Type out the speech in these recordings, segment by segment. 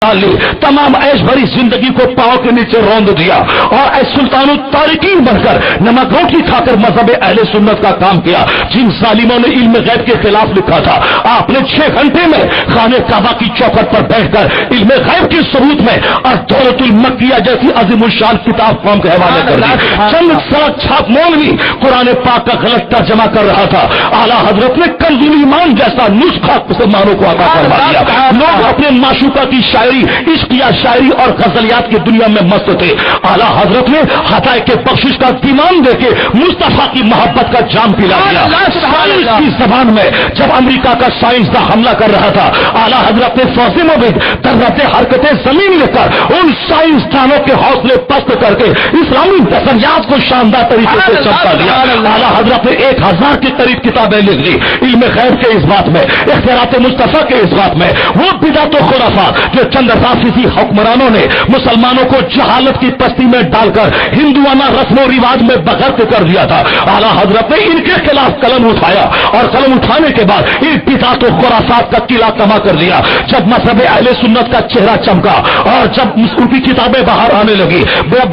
لی، تمام عیش بھری زندگی کو پاؤں کے نیچے روند دیا اور سلطان الطارقین بن کر نمک روٹی کھا کر مذہب اہل سنت کا کام کیا. جن ظالموں نے علم غیب کے خلاف لکھا تھا، آپ نے 6 گھنٹے میں خانہ کعبہ کی چوکھٹ پر بیٹھ کر علم غیب کے ثبوت میں اور دولت المکیہ جیسی عظیم الشان کتاب قوم کے حوالے کر دی. چند سڑک چھاپ مولوی قرآن پاک کا غلط ترجمہ کر رہا تھا، اعلیٰ حضرت نے کنز ایمان جیسا نسخہ مسلمانوں کو عطا فرما دیا. لوگ اپنے معشوقہ کی عشق یا شاعری اور غزلیات کی دنیا میں مست تھے. اعلیٰ حضرت نے ہدایت کے بخشش کا دیوان دے کے مصطفیٰ کی محبت کا جام پلا دیا. سائنس کی زبان میں جب امریکہ کا سائنسداں حملہ کر رہا تھا، اعلیٰ حضرت نے فوزی مبید درجے حرکتیں زمین لے کر ان سائنسدانوں کے حوصلے پست کر کے اسلامی نظریات کو شاندار طریقے سے چمکا دیا. اعلیٰ حضرت نے 1000 کے قریب کتابیں لکھ لی علم غیب کے اس بات میں، اختیارات مصطفیٰ کے اس بات میں. وہ بدعت و خرافات جو چند رافضی حکمرانوں نے مسلمانوں کو جہالت کی پستی میں ڈال کر ہندوانہ رسم و رواج میں بغرق کر دیا تھا، اعلیٰ حضرت نے ان کے خلاف قلم اٹھایا اور قلم اٹھانے کے بعد ان بدعت و خرافات کا قلعہ کما کر دیا. جب مذہب اہل سنت کا چہرہ چمکا اور جب ان کی کتابیں باہر آنے لگی،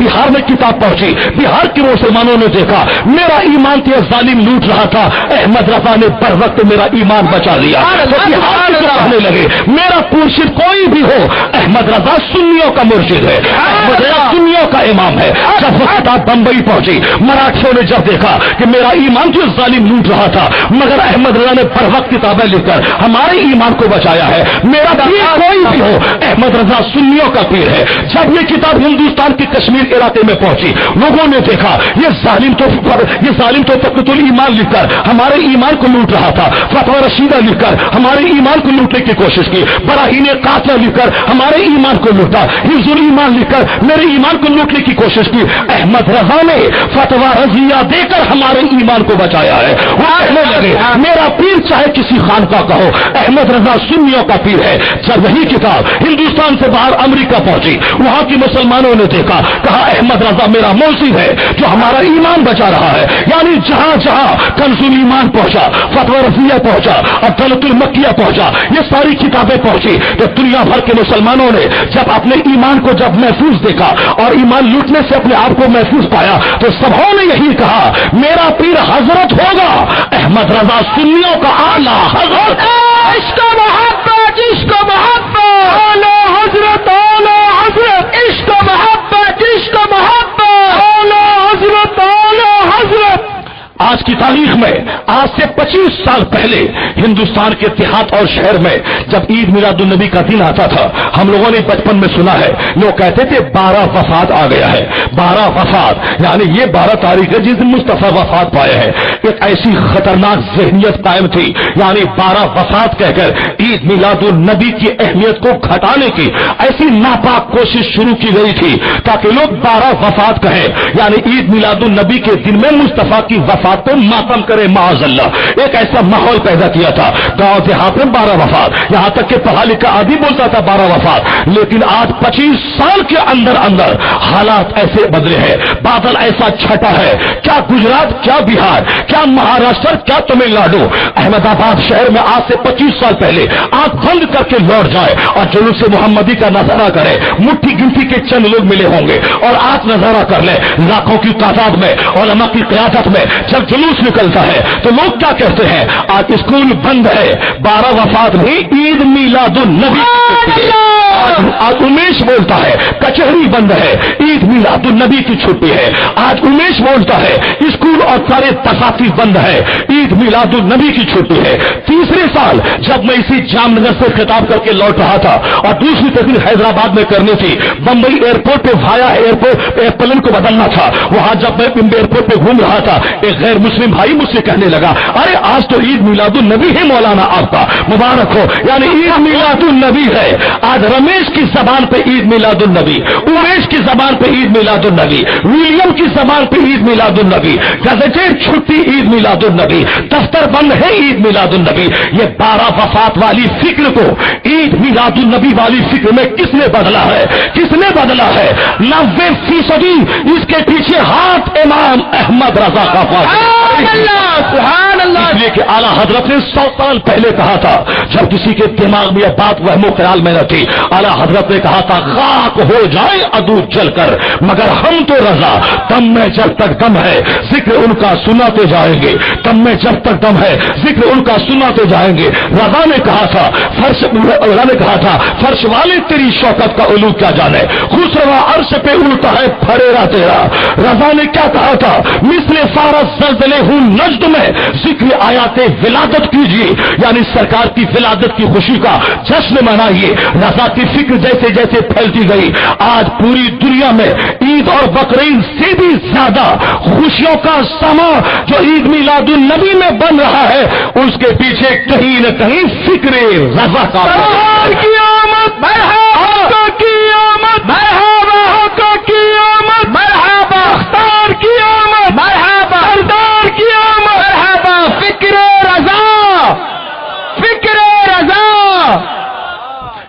بہار میں کتاب پہنچی. بہار کے مسلمانوں نے دیکھا میرا ایمان کے ظالم لوٹ رہا تھا، احمد رضا نے بر وقت میرا ایمان بچا لیا. تو بہار کے کہنے لگے میرا مرشد کوئی بھی ہو، احمد رضا سنیوں کا مرشد ہے، احمد رضا سنیوں کا امام ہے. جب وہ کتاب بمبئی پہنچی، مراٹھیوں نے جب دیکھا کہ میرا ایمان جو ظالم لوٹ رہا تھا مگر احمد رضا نے بر وقت کتابیں لکھ کر ہمارے ایمان کو بچایا ہے، میرا پیر کوئی بھی ہو، احمد رضا سنیوں کا پیر ہے. جب یہ کتاب ہندوستان کے کشمیر علاقے میں پہنچی، لوگوں نے دیکھا یہ ظالم تو فقط الایمان لکھ کر ہمارے ایمان کو لوٹ رہا تھا، فتوی رشیدہ لکھ کر ہمارے ایمان کو لوٹنے کی کوشش کی، براہین قاطعہ لکھ کر ہمارے ایمان کو لوٹا، حفظ الایمان لکھ کر میرے ایمان کو لوٹنے کی کوشش کی. احمد رضا نے فتوی رضیہ دے کر ہمارے ایمان کو بچایا ہے. وہ کہنے لگے میرا پیر چاہے کسی خانقاہ کا ہو، احمد رضا سنیوں کا پیر ہے. جب وہی کتاب ہندوستان سے باہر امریکہ پہنچی، وہاں کی مسلمانوں نے دیکھا، کہا احمد رضا میرا موصف ہے جو ہمارا ایمان بچا رہا ہے. یعنی جہاں جہاں کنز ایمان پہنچا، فتوی رضیہ پہنچا اور دولت المکیہ پہنچا، یہ ساری کتابیں پہنچی تو دنیا بھر کے مسلمانوں نے جب اپنے ایمان کو جب محفوظ دیکھا اور ایمان لوٹنے سے اپنے آپ کو محفوظ پایا تو سبوں نے یہی کہا میرا پیر حضرت ہوگا احمد رضا سنیوں کا اعلیٰ حضرت. عشق محبت عشق محبت اعلیٰ حضرت اعلیٰ حضرت عشق محبت عشق محبت اعلیٰ حضرت اعلیٰ حضرت. آج کی تاریخ میں آج سے 25 سال پہلے ہندوستان کے دیہات اور شہر میں جب عید میلاد النبی کا دن آتا تھا، ہم لوگوں نے بچپن میں سنا ہے، لوگ کہتے تھے 12 وفات آ گیا ہے. 12 وفات یعنی یہ 12 تاریخ ہے جس دن مصطفیٰ وفات پائے ہیں. ایک ایسی خطرناک ذہنیت قائم تھی، یعنی 12 وفات کہہ کر عید میلاد النبی کی اہمیت کو گھٹانے کی ایسی ناپاک کوشش شروع کی گئی تھی تاکہ لوگ 12 وفات کہیں، یعنی عید میلاد النبی کے دن میں مصطفیٰ کی وفات پہ ماتم کرے معاذ اللہ. ایک ایسا ماحول پیدا کیا تھا. گاؤں دیہات میں 12 وفات، یہاں تک کہ پڑھا لکھا آدمی بولتا تھا 12 وفات. لیکن آج 25 سال کے اندر اندر حالات ایسے بدلے ہیں، بادل ایسا چھٹا ہے، کیا گجرات، کیا بہار، کیا مہاراشٹر، کیا تمل ناڈو، احمد آباد شہر میں آج سے 25 سال پہلے آنکھ بند کر کے لوٹ جائے اور جلوس محمدی کا نظارہ کرے. مٹھی گنتی کے چند لوگ ملے ہوں گے اور آج نظارہ کر لیں لاکھوں کی تعداد میں علماء کی قیادت میں جب جلوس نکلتا ہے تو لوگ کیا کہتے ہیں؟ آج اسکول بند ہے، 12 وفات نہیں، عید میلاد النبی. آج امیش بولتا ہے کچہری بند ہے، عید میلاد النبی کی چھٹی ہے. آج امیش بولتا ہے اسکول اور سارے تفاصیل بند ہے، عید میلاد النبی کی چھٹی ہے. تیسرے سال جب میں اسی جام نگر سے خطاب کر کے لوٹ رہا تھا اور دوسری تقریر حیدرآباد میں کرنی تھی، بمبئی ایئرپورٹ پہ بھایا ایئرپورٹ ایئرپلین کو بدلنا تھا. وہاں جب میں ایئرپورٹ پہ گھوم رہا تھا، ایک غیر مسلم بھائی مجھ سے کہنے لگا ارے آج تو عید میلاد النبی ہے مولانا، آپ کا مبارک ہو. یعنی عید میلاد النبی ہے. آج رمیش کی زبان پہ عید میلاد النبی، امیش کی زبان پہ عید میلاد النبی، ولیم کی زبان پہ عید میلاد النبی، گزٹیڈ چھٹی عید میلاد النبی، دفتر بند ہے عید میلاد النبی. یہ 12 وفات والی فکر کو عید میلاد النبی والی فکر میں کس نے بدلا ہے؟ کس نے بدلا ہے؟ 90% اس کے پیچھے ہاتھ امام احمد رضا کا. سبحان اللہ سبحان اس لیے کہ اعلیٰ حضرت نے 100 سال پہلے کہا تھا، جب کسی کے دماغ میں یہ بات وہم و خیال میں نہ تھی، اعلیٰ حضرت نے کہا تھا خاک ہو جائے عدو جل کر، مگر ہم تو رضا، دم میں جب تک دم ہے ذکر ان کا سناتے جائیں گے، دم میں جب تک دم ہے ذکر ان کا سناتے جائیں گے۔ رضا نے کہا تھا فرش والے تیری شوکت کا علو کیا جانے، خسروا عرش پہ اڑتا ہے پھریرا تیرا۔ رضا نے کیا کہا تھا، مثل فارس زلزلے ہوں نجد میں ذکر آیات ولادت کیجیے، یعنی سرکار کی ولادت کی خوشی کا جشن منائیے۔ رضا کی فکر جیسے جیسے پھیلتی گئی، آج پوری دنیا میں عید اور بقرعید سے بھی زیادہ خوشیوں کا سما جو عید میلاد النبی میں بن رہا ہے، اس کے پیچھے کہیں نہ کہیں فکر رضا کا قیامت مرحبا قیامت مرحبا قیامت مرحبا اختار قیامت مرحبا سردار قیامت مرحبا فکر رضا فکر رضا۔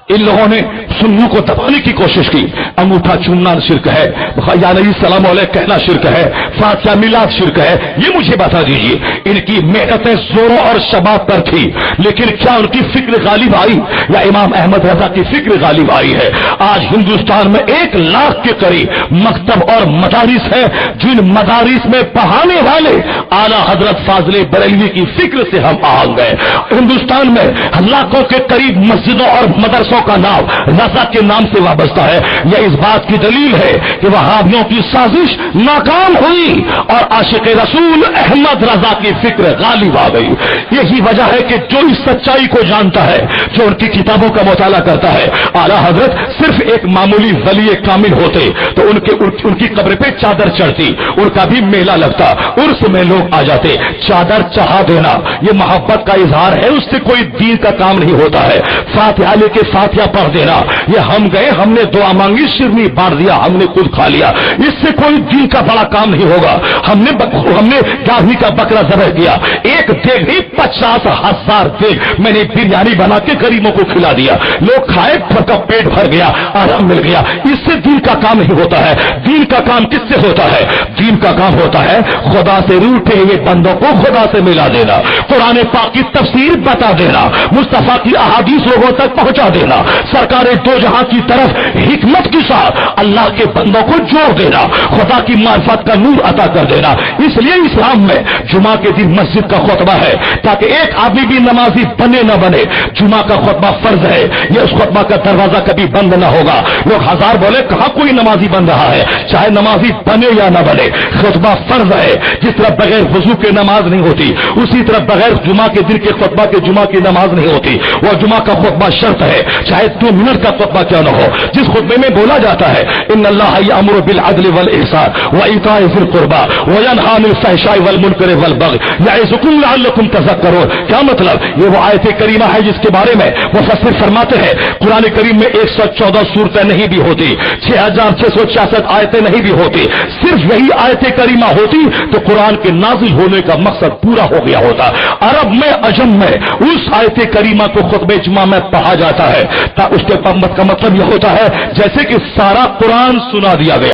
ان لوگوں نے سنیوں کو دبانے کی کوشش کی، انگوٹھا چومنا شرک ہے، یا نبی السلام علیہ کہنا شرک ہے، فاتحہ میلاد شرک ہے۔ یہ مجھے بتا دیجئے، ان کی محنتیں زوروں اور شباب پر تھی، لیکن کیا ان کی فکر غالب آئی یا امام احمد رضا کی فکر غالب آئی ہے؟ آج ہندوستان میں 1 لاکھ کے قریب مکتب اور مدارس ہے، جن مدارس میں پڑھانے والے اعلیٰ حضرت فاضل بریلوی کی فکر سے ہم آہنگ ہیں۔ ہندوستان میں لاکھوں کے قریب مسجدوں اور مدرسوں کا نام رضا کے نام سے وابستہ ہے۔ یہ اس بات کی دلیل ہے کہ وہابیوں کی سازش ناکام ہوئی اور عاشق رسول احمد رضا کی فکر غالب آ گئی۔ یہی وجہ ہے کہ جو اس سچائی کو جانتا ہے، جو ان کی کتابوں کا مطالعہ کرتا ہے، اعلیٰ حضرت صرف ایک معمولی ولی کامل ہوتے تو ان کی قبر پہ چادر چڑھتی، ان کا بھی میلہ لگتا، عرس میں لوگ آ جاتے۔ چادر چڑھا دینا یہ محبت کا اظہار ہے، اس سے کوئی دین کا کام نہیں ہوتا ہے۔ فاتحہ لے کے فاتحہ پڑھ دینا یہ ہم گئے، ہم نے دعا مانگی، شرنی بانٹ دیا، ہم نے خود کھا لیا، اس سے کوئی دین کا بڑا کام نہیں ہوگا۔ ہم نے 11ویں کا بکرا ذبح کیا، ایک دیگ نہیں 50,000 دیگ میں نے بریانی بنا کے غریبوں کو کھلا دیا، لوگ کھائے، کا پیٹ بھر گیا، آرام مل گیا، اس سے دین کا کام نہیں ہوتا ہے۔ دین کا کام کس سے ہوتا ہے؟ دین کا کام ہوتا ہے خدا سے روٹے ہوئے بندوں کو خدا سے ملا دینا، قرآن پاک کی تفسیر بتا دینا، مصطفیٰ کی احادیث لوگوں تک پہنچا دینا، سرکار دو جہاں کی طرف حکمت کے ساتھ اللہ کے بندوں کو جوڑ دینا، خدا کی معرفت کا نور عطا کر دینا۔ اس لیے اسلام میں جمعہ کے دن مسجد کا خطبہ ہے تاکہ ایک آدمی بھی نمازی بنے نہ بنے۔ جمعہ کا خطبہ فرض ہے، یہ اس خطبہ کا دروازہ کبھی بند نہ ہوگا۔ لوگ ہزار بولے کہاں کوئی نمازی بن رہا ہے، چاہے نمازی بنے یا نہ بنے، خطبہ فرض ہے۔ جس طرح بغیر وضو کے نماز نہیں ہوتی، اسی طرح بغیر جمعہ کے دن کے خطبہ کے جمعہ کی نماز نہیں ہوتی۔ وہ جمعہ کا خطبہ شرط ہے، چاہے 2 منٹ کا خطبہ کیا نہ ہو، جس خطبے میں بولا جاتا ہے ان اللہ یأمر بالعدل والإحسان وإیتاء ذی القربى وینہی عن الفحشاء والمنکر والبغی یعظکم لعلکم تذکرون۔ کیا مطلب؟ یہ وہ آیت کریمہ ہے جس کے بارے میں مفسر فرماتے ہیں قرآن کریم میں 114 صورتیں نہیں بھی ہوتی، 6666 آیتیں نہیں بھی ہوتی، صرف یہی آیت کریمہ ہوتی تو قرآن کے نازل ہونے کا مقصد پورا ہو گیا ہوتا۔ عرب میں عجم میں اس آیت کریمہ کو خطبہ جمعہ میں پڑھا جاتا ہے، اس کے کا مطلب یہ ہوتا ہے جیسے کہ سارا قرآن سنا دیا گیا۔